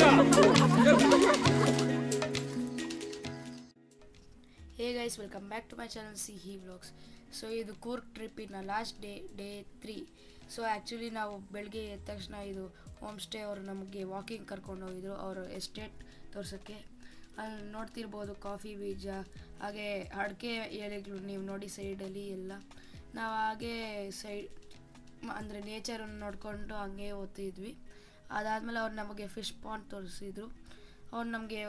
Hey guys, welcome back to my channel CE Vlogs. So ಇದು Coorg trip ಇನ last day 3. So actually ನಾವು ಬೆಳಗ್ಗೆ ಎದ್ದ ತಕ್ಷಣ ಇದು ಹೋಮ್ ಸ್ಟೇ ಅವರು ನಮಗೆ ವಾಕಿಂಗ್ ಕರ್ಕೊಂಡು ಹೋಗಿದ್ರು ಅವರು ಎಸ್ಟೇಟ್ ತೋರ್ಸೋಕ್ಕೆ. ಅಲ್ಲಿ ನೋಡ್ತಿರ್ಬೋದು ಕಾಫಿ ಬೀಜ ಹಾಗೆ ಅಡಿಕೆ ಎಲೆಗಳು ನೀವು ನೋಡಿ ಸೈಡಲ್ಲಿ ಎಲ್ಲ. ನಾವು ಹಾಗೆ ಅಂದರೆ ನೇಚರನ್ನು ನೋಡಿಕೊಂಡು ಹಂಗೆ ಓದ್ತಿದ್ವಿ. ಅದಾದಮೇಲೆ ಅವ್ರು ನಮಗೆ ಫಿಶ್ ಪಾಂಡ್ ತೋರಿಸಿದ್ರು. ಅವ್ರು ನಮಗೆ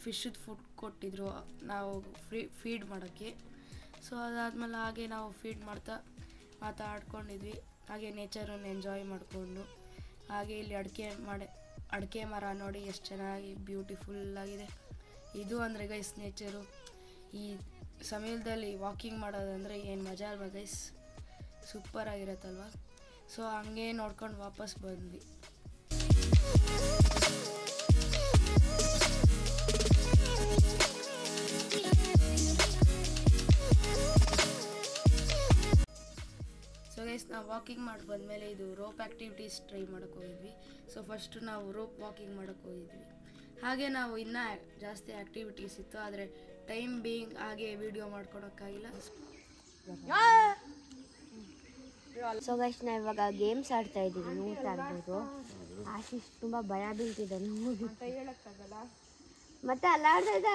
ಫಿಶದ್ದು ಫುಡ್ ಕೊಟ್ಟಿದ್ರು ನಾವು ಫೀಡ್ ಮಾಡೋಕ್ಕೆ. ಸೊ ಅದಾದಮೇಲೆ ಹಾಗೆ ನಾವು ಫೀಡ್ ಮಾತಾಡ್ಕೊಂಡಿದ್ವಿ, ಹಾಗೆ ನೇಚರನ್ನು ಎಂಜಾಯ್ ಮಾಡಿಕೊಂಡು. ಹಾಗೆ ಇಲ್ಲಿ ಅಡಿಕೆ ಮರ ನೋಡಿ ಎಷ್ಟು ಚೆನ್ನಾಗಿ ಬ್ಯೂಟಿಫುಲ್ಲಾಗಿದೆ. ಇದು ಅಂದರೆ ಗೈಸ್ ನೇಚರು. ಈ ಸಮಯದಲ್ಲಿ ವಾಕಿಂಗ್ ಮಾಡೋದಂದರೆ ಏನು ಮಜಾ ಅಲ್ವಾ ಗೈಸ್, ಸೂಪರಾಗಿರತ್ತಲ್ವ. ಸೊ ಹಂಗೆ ನೋಡ್ಕೊಂಡು ವಾಪಸ್ ಬಂದ್ವಿ. ಸೊ ಗೈಸ್ ನಾವು ವಾಕಿಂಗ್ ಮಾಡಿ ಬಂದಮೇಲೆ ಇದು ರೋಪ್ ಆ್ಯಕ್ಟಿವಿಟೀಸ್ ಟ್ರೈ ಮಾಡೋಕ್ಕೆ ಹೋಗಿದ್ವಿ. ಸೊ ಫಸ್ಟು ನಾವು ರೋಪ್ ವಾಕಿಂಗ್ ಮಾಡೋಕ್ಕೆ ಹೋಗಿದ್ವಿ. ಹಾಗೆ ನಾವು ಇನ್ನೂ ಜಾಸ್ತಿ ಆ್ಯಕ್ಟಿವಿಟೀಸ್ ಇತ್ತು, ಆದರೆ ಟೈಮ್ ಬೀಯಿಂಗ್ ಹಾಗೆ ವಿಡಿಯೋ ಮಾಡ್ಕೊಳಕ್ಕಾಗಿಲ್ಲ. ಸೊ ಗೈಸ್ ನಾವು ಇವಾಗ ಗೇಮ್ಸ್ ಆಡ್ತಾ ಇದ್ದೀವಿ, ನೋಡ್ತಾ ಇರ್ಬೋದು. ಆಶೀಶ್ ತುಂಬ ಭಯ ಬೀಳ್ತಿದ್ದಾನೆ, ಮತ್ತೆ ಅಲ್ಲಾಡ್ತಾ ಇದ್ದ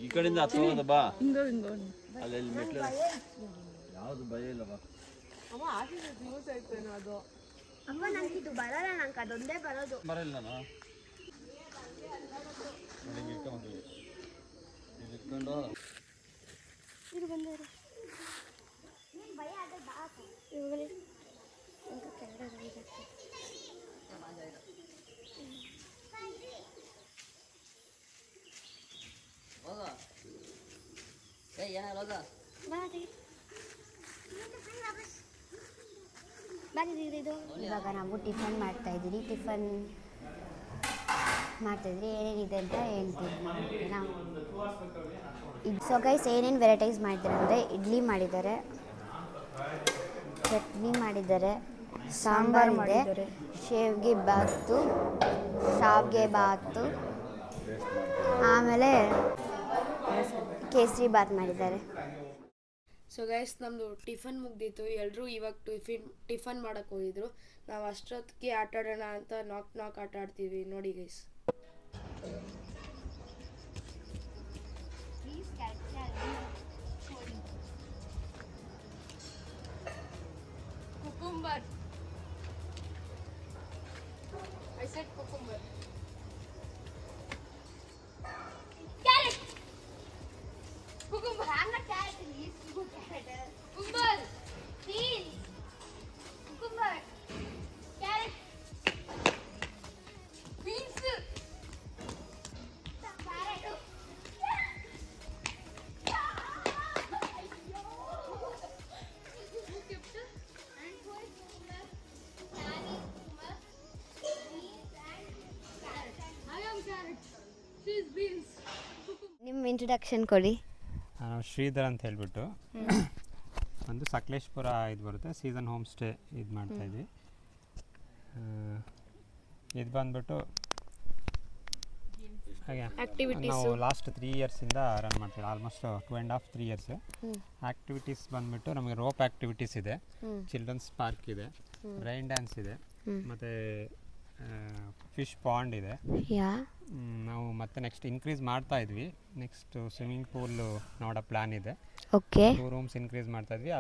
ಈ ಕಡೆಯಿಂದ ಬಾ ಅಲ್ಲಿ ಮೆಟ್ಲು ಯಾವ್ದು ಭಯ ಇಲ್ಲ ಬಾ. ಅಮ್ಮ ನಂಗೆ ಇದು ಬರಲ್ಲ, ನಂಗೆ ಅದೊಂದೇ ಬರೋದು. ಬರಲ್ಲ ನಾನು ಇಟ್ಕೊಂಡು ಇದು ಬಂದರು ಇವಾಗ ನಾವು ಟಿಫನ್ ಮಾಡ್ತಾ ಇದ್ದೀವಿ. ಏನೇನಿದೆ ಅಂತ ಹೇಳ್ತೀವಿ. ಸೊ ಗೈಸ್ ಏನೇನು ವೆರೈಟೀಸ್ ಮಾಡಿದ್ದಾರೆ ಅಂದರೆ ಇಡ್ಲಿ ಮಾಡಿದ್ದಾರೆ, ಚಟ್ನಿ ಮಾಡಿದ್ದಾರೆ, ಸಾಂಬಾರ್ ಇದೆ, ಶಾವಿಗೆ ಬಾತು, ಆಮೇಲೆ ಕೇಸರಿ ಬಾತ್ ಮಾಡಿದ್ದಾರೆ. ಸೊ ಗೈಸ್ ನಮ್ಮದು ಟಿಫನ್ ಮುಗ್ದಿತ್ತು. ಎಲ್ಲರೂ ಇವಾಗ ಟಿಫನ್ ಮಾಡೋಕ್ಕೆ ಹೋಗಿದ್ರು. ನಾವು ಅಷ್ಟೊತ್ತಿಗೆ ಆಟ ಆಡೋಣ ಅಂತ ನಾಕ್ ಆಟ ಆಡ್ತೀವಿ ನೋಡಿ guys. Cucumber. I said cucumber. Carrot. Cucumber. I'm not carrot. He's carrot. Cucumber. Beans. Cucumber. Carrot. Beans. Carrot. ನಿಮ್ಮ ಇಂಟ್ರಡಕ್ಷನ್ ಕೊಡಿ. ನಾವು ಶ್ರೀಧರ್ ಅಂತ ಹೇಳ್ಬಿಟ್ಟು ಒಂದು ಸಕಲೇಶ್ಪುರ ಇದು ಬರುತ್ತೆ, ಸೀಸನ್ ಹೋಮ್ ಸ್ಟೇ ಇದು ಮಾಡ್ತಾಯಿದ್ವಿ. ಇದು ಬಂದ್ಬಿಟ್ಟು ಹಾಗೆ ನಾವು ಲಾಸ್ಟ್ 3 ಇಯರ್ಸಿಂದ ರನ್ ಮಾಡ್ತೀವಿ, ಆಲ್ಮೋಸ್ಟ್ 2.5-3 ಇಯರ್ಸ್. ಆ್ಯಕ್ಟಿವಿಟೀಸ್ ಬಂದ್ಬಿಟ್ಟು ನಮಗೆ ರೋಪ್ ಆ್ಯಕ್ಟಿವಿಟೀಸ್ ಇದೆ, ಚಿಲ್ಡ್ರನ್ಸ್ ಪಾರ್ಕ್ ಇದೆ, ರೈನ್ ಡ್ಯಾನ್ಸ್ ಇದೆ, ಮತ್ತು ಫಿಶ್ ಪಾಂಡ್ ಇದೆ. ನಾವು ಮತ್ತೆ ನೆಕ್ಸ್ಟ್ ಇನ್ಕ್ರೀಸ್ ಮಾಡ್ತಾ ಇದ್ವಿ. ನೆಕ್ಸ್ಟ್ ಸ್ವಿಮ್ಮಿಂಗ್ ಪೂಲ್ ನೋಡೋ ಪ್ಲ್ಯಾನ್ ಇದೆ. 2 ರೂಮ್ಸ್ ಇನ್ಕ್ರೀಸ್ ಮಾಡ್ತಾ ಇದ್ವಿ.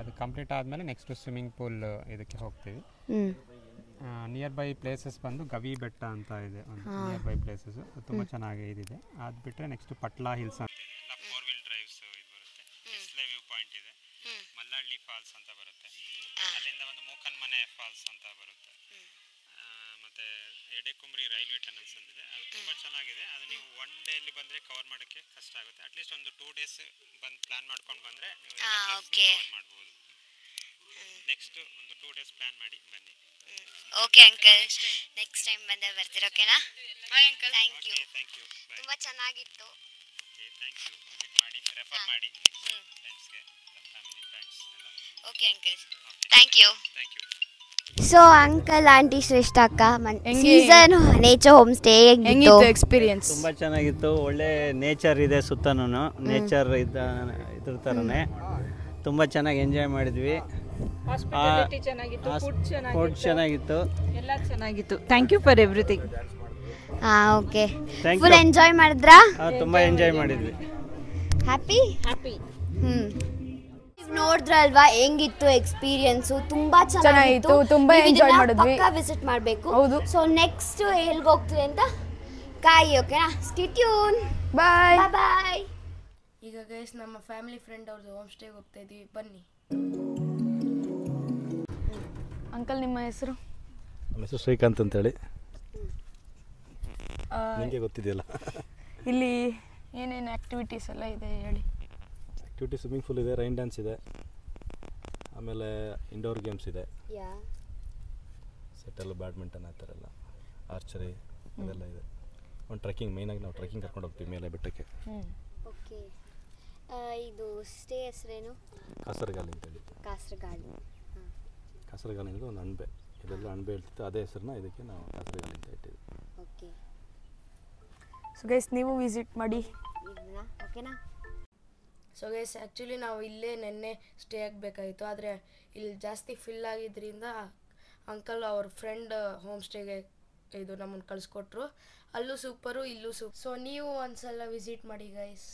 ಅದು ಕಂಪ್ಲೀಟ್ ಆದಮೇಲೆ ನೆಕ್ಸ್ಟ್ ಸ್ವಿಮ್ಮಿಂಗ್ ಪೂಲ್ ಇದಕ್ಕೆ ಹೋಗ್ತೀವಿ. ನಿಯರ್ ಬೈ ಪ್ಲೇಸಸ್ ಬಂದು ಗವಿ ಬೆಟ್ಟ ಅಂತ ಇದೆ, ಒಂದು ನಿಯರ್ ಬೈ ಪ್ಲೇಸಸ್ ತುಂಬ ಚೆನ್ನಾಗಿ ಇದಿದೆ. ಅದು ಬಿಟ್ಟರೆ ನೆಕ್ಸ್ಟ್ ಪಟ್ಲಾ ಹಿಲ್ಸ್ ಅಂತ ಇದೆ, ಎಲ್ಲ 4 ವೀಲ್ ಡ್ರೈವ್ಸ್ ಇದು ಬರುತ್ತೆ. ಬಿಸ್ಲೆ ವ್ಯೂ ಪಾಯಿಂಟ್ ಇದೆ, ಮಲ್ಲಹಳ್ಳಿ ಫಾಲ್ಸ್ ಅಂತ ಬರುತ್ತೆ, ಅಲ್ಲಿಂದ ಒಂದು ಮೂಕನ್ಮನೆ ಫಾಲ್ಸ್ ಅಂತ ಬರುತ್ತೆ, ಮತ್ತು ಎಡೆಕುಂಬ್ರಿ ರೈಲ್ವೆ ಟನಲ್ಸ್ ಅಂತಿದೆ. ಅದು ತುಂಬ ಚೆನ್ನಾಗಿದೆ. ಅದು ನೀವು 1 ಡೇಲಿ ಬಂದರೆ ಕವರ್ ಮಾಡೋಕ್ಕೆ ಕಷ್ಟ ಆಗುತ್ತೆ. ಅಟ್ಲೀಸ್ಟ್ ಒಂದು 2 ಡೇಸ್ ಬಂದು ಪ್ಲ್ಯಾನ್ ಮಾಡ್ಕೊಂಡು ಬಂದರೆ ನೀವು ಕವರ್ ಮಾಡ್ಬೋದು. ನೆಕ್ಸ್ಟ್ ಒಂದು 2 ಡೇಸ್ ಪ್ಲ್ಯಾನ್ ಮಾಡಿ ಬನ್ನಿ. ಓಕೆ ಅಂಕಲ್, ನೆಕ್ಸ್ಟ್ ಟೈಮ್ ಬಂದರೆ ಬರ್ತೀರಾ? ಓಕೆನಾ? Bye uncle. Thank you. Thank you. ತುಂಬ ಚೆನ್ನಾಗಿತ್ತು. Okay, thank you. ವಿಸಿಟ್ ಮಾಡಿ. ರೆಫರ್ ಮಾಡಿ ಫ್ರೆಂಡ್ಸ್ಗೆ ಫ್ಯಾಮಿಲಿ ಫ್ರೆಂಡ್ಸ್ ಎಲ್ಲ. Okay uncle, thank you. Thank you. So uncle, aunty, Shreshtha ಅಕ್ಕ, ಸೀಸನ್ ನೇಚರ್ ಹೋಮ್ ಸ್ಟೇ ಹೆಂಗಿತ್ತು ಎಕ್ಸ್ಪೀರಿಯನ್ಸ್? ತುಂಬ ಚೆನ್ನಾಗಿತ್ತು. ಒಳ್ಳೆ ನೇಚರ್ ಇದೆ ಸುತ್ತನೂ, ನೇಚರ್ ಇದ್ರ ಥರನೇ ತುಂಬ ಚೆನ್ನಾಗಿ ಎಂಜಾಯ್ ಮಾಡಿದ್ವಿ. ಫುಡ್ ಚೆನ್ನಾಗಿತ್ತು, ಎಲ್ಲ ಚೆನ್ನಾಗಿತ್ತು. Thank you for everything. Okay, full enjoy ಮಾಡಿದ್ರಾ? ತುಂಬ ಎಂಜಾಯ್ ಮಾಡಿದ್ವಿ. ಹ್ಯಾಪಿ. ನೋಡಿದ್ರಲ್ವಾ ಹೆಂಗಿತ್ತು ಎಕ್ಸ್ಪೀರಿಯನ್ಸು? ತುಂಬಾ ಚೆನ್ನಾಗಿತ್ತು, ತುಂಬಾ ಎಂಜಾಯ್ ಮಾಡಿದ್ವಿ. ಪಕ್ಕಾ ವಿಸಿಟ್ ಮಾಡಬೇಕು. ಹೌದು. ಸೊ ನೆಕ್ಸ್ಟ್ ಎಲ್ಲಿಗೆ ಹೋಗ್ತೀವಿ ಅಂತ ಕಾಯಿ. ಓಕೆನಾ? Stay tune. Bye bye. ಈಗ ಗೈಸ್ ನಮ್ಮ ಫ್ಯಾಮಿಲಿ ಫ್ರೆಂಡ್ ಅವ್ರದ್ದು ಹೋಮ್ ಸ್ಟೇಗೆ ಹೋಗ್ತಾ ಇದೀವಿ, ಬನ್ನಿ. ಅಂಕಲ್, ನಿಮ್ಮ ಹೆಸರು? ನಮ್ಮ ಹೆಸರು ಶ್ರೀಕಾಂತ್ ಅಂತೇಳಿ. ನಿಮಗೆ ಗೊತ್ತಿದೆಯಲ್ಲ. ಇಲ್ಲಿ ಏನೇನು ಆ್ಯಕ್ಟಿವಿಟೀಸ್ ಎಲ್ಲ ಇದೆ ಹೇಳಿ. ಆ್ಯಕ್ಟಿವಿಟಿ ಸ್ವಿಮ್ಮಿಂಗ್ ಪೂಲ್ ಇದೆ, ರೈನ್ ಡ್ಯಾನ್ಸ್ ಇದೆ, ಆಮೇಲೆ ಇಂಡೋರ್ ಗೇಮ್ಸ್ ಇದೆ, ಸೆಟಲ್, ಬ್ಯಾಡ್ಮಿಂಟನ್, ಆ ಥರ ಎಲ್ಲ, ಆರ್ಚರಿ ಅದೆಲ್ಲ ಇದೆ. ಒಂದು ಟ್ರೆಕ್ಕಿಂಗ್, ಮೇಯ್ನಾಗಿ ನಾವು ಟ್ರೆಕ್ಕಿಂಗ್ ಕರ್ಕೊಂಡು ಹೋಗ್ತೀವಿ ಮೇಲೆ ಬೆಟ್ಟಕ್ಕೆ. ಓಕೆ, ಇದು ಸ್ಟೇ ಹೆಸರೇನು? ಕಾಸರಗಾಲಿ ಅಂತೇಳಿ. ಕಾಸರಗಾಲಿ. ಕಾಸರಗಾಲಿ ಅಂದರೆ ಒಂದು ಅಣಬೆ, ಇದೆಲ್ಲ ಅಣಬೆ ಹೇಳ್ತಿತ್ತು, ಅದೇ ಹೆಸರನ್ನ ಇದಕ್ಕೆ ನಾವು ಕಾಸರಗಾಲಿ ಅಂತ ಇಟ್ಟಿದ್ವಿ. ಓಕೆ, ಸೊ ಗೈಸ್ ನೀವು ವಿಸಿಟ್ ಮಾಡಿ. ಓಕೆನಾ? ಸೊ ಗೈಸ್ ಆ್ಯಕ್ಚುಲಿ ನಾವು ಇಲ್ಲೇ ನೆನ್ನೆ ಸ್ಟೇ ಆಗಬೇಕಾಗಿತ್ತು, ಆದರೆ ಇಲ್ಲಿ ಜಾಸ್ತಿ ಫಿಲ್ ಆಗಿದ್ದರಿಂದ ಅಂಕಲ್ ಅವ್ರ ಫ್ರೆಂಡ್ ಹೋಮ್ ಸ್ಟೇಗೆ ಇದು ನಮ್ಮನ್ನು ಕಳಿಸ್ಕೊಟ್ರು. ಅಲ್ಲೂ ಸೂಪರು, ಇಲ್ಲೂ ಸೂಪರ್. ಸೊ ನೀವು ಒಂದ್ಸಲ ವಿಸಿಟ್ ಮಾಡಿ ಗೈಸ್.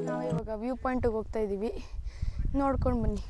ನಾವು ಇವಾಗ ವ್ಯೂ ಪಾಯಿಂಟಿಗೆ ಹೋಗ್ತಾ ಇದ್ದೀವಿ, ನೋಡ್ಕೊಂಡು ಬನ್ನಿ.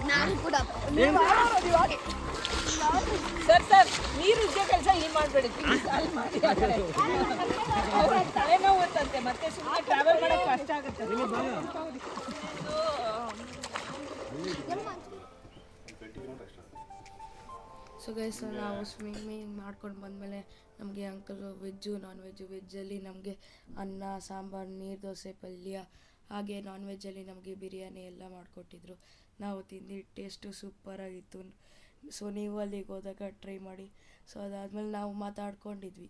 ನಾನು ಕೂಡ ಸರ್ ಸರ್ ನೀರು ಉಜ್ಜೋ ಕೆಲಸ ಇಲ್ಲಿ ಮಾಡಬೇಡಿ ಪ್ಲೀಸ್ ಅಲ್ಲಿ ಮಾಡಿ ಅವ್ರ ತಲೆನೋವು ಅಂತಂತೆ ಮತ್ತೆ ಸುಮ್ಮನೆ ಟ್ರಾವೆಲ್ ಮಾಡೋಕ್ಕೆ ಕಷ್ಟ ಆಗುತ್ತೆ. ಸೊ ಗೈಸ್ ನಾವು ಸ್ವಿಮ್ಮಿಂಗ್ ಮಾಡ್ಕೊಂಡು ಬಂದಮೇಲೆ ನಮಗೆ ಅಂಕಲ್ ವೆಜ್ಜು ನಾನ್ ವೆಜ್ಜು ವೆಜ್ಜಲ್ಲಿ ನಮಗೆ ಅನ್ನ ಸಾಂಬಾರು ನೀರು ದೋಸೆ ಪಲ್ಯ ಹಾಗೆ ನಾನ್ ವೆಜ್ಜಲ್ಲಿ ನಮಗೆ ಬಿರಿಯಾನಿ ಎಲ್ಲ ಮಾಡಿಕೊಟ್ಟಿದ್ರು. ನಾವು ತಿಂದು ಟೇಸ್ಟು ಸೂಪರಾಗಿತ್ತು. ಸೊ ನೀವು ಅಲ್ಲಿಗೆ ಹೋದಾಗ ಟ್ರೈ ಮಾಡಿ. ಸೊ ಅದಾದಮೇಲೆ ನಾವು ಮಾತಾಡ್ಕೊಂಡಿದ್ವಿ